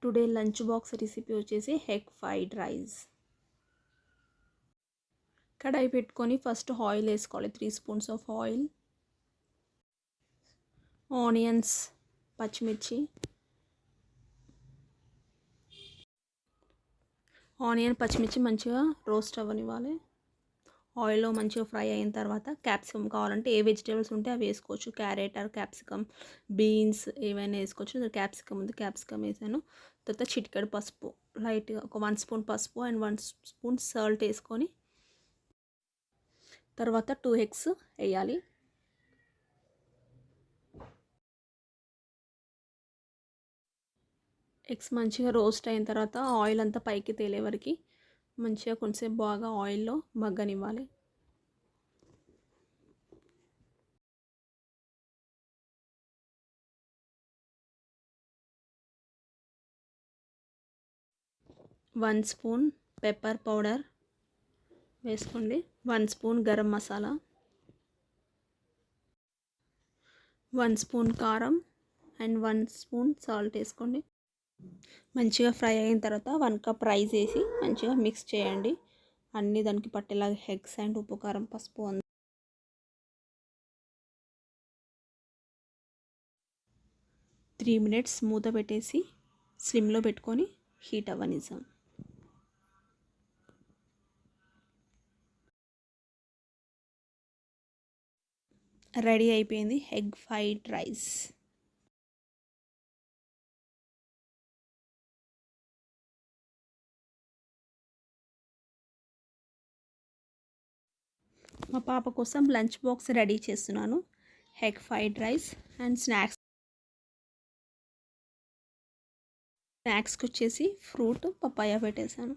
Today lunch box recipe వచ్చేసి egg fried rice. కడాయి పెట్టుకొని first oil వేసుకోవాలి. 3 స్పూన్స్ ఆఫ్ ఆయిల్, ఆనియన్స్, పచ్చిమిర్చి, పచ్చిమిర్చి మంచిగా రోస్ట్ అవ్వనివ్వాలి. ఆయిల్లో మంచిగా ఫ్రై అయిన తర్వాత క్యాప్సికమ్ కావాలంటే ఏ వెజిటేబుల్స్ ఉంటే అవి వేసుకోవచ్చు. క్యారెట్ ఆర్ క్యాప్సికమ్, బీన్స్ ఏవైనా వేసుకోవచ్చు. క్యాప్సికమ్ ఉంది, క్యాప్సికమ్ వేసాను. తర్వాత చిటికెడు పసుపు, లైట్గా ఒక 1 స్పూన్ పసుపు అండ్ 1 స్పూన్ సాల్ట్ వేసుకొని తర్వాత 2 ఎగ్స్ వేయాలి. ఎగ్స్ మంచిగా రోస్ట్ అయిన తర్వాత ఆయిల్ అంతా పైకి తేలే వరకు మంచిగా కొంచెంసేపు బాగా ఆయిల్లో మగ్గనివ్వాలి. వన్ స్పూన్ పెప్పర్ పౌడర్ వేసుకోండి. 1 స్పూన్ గరం మసాలా, 1 స్పూన్ కారం అండ్ 1 స్పూన్ సాల్ట్ వేసుకోండి. మంచిగా ఫ్రై అయిన తర్వాత 1 కప్ రైస్ వేసి మంచిగా మిక్స్ చేయండి. అన్నీ దానికి పట్టేలాగా ఎగ్స్ అండ్ ఉప్పు, కారం, పసుపు 3 మినిట్స్ మూత పెట్టేసి స్లిమ్లో పెట్టుకొని హీట్ అవ్వనిద్దాం. రెడీ అయిపోయింది ఎగ్ ఫ్రైడ్ రైస్. మా పాప కోసం లంచ్ బాక్స్ రెడీ చేస్తున్నాను. ఎగ్ ఫ్రైడ్ రైస్ అండ్ స్నాక్స్కి వచ్చేసి ఫ్రూట్ పపాయ పెట్టేశాను.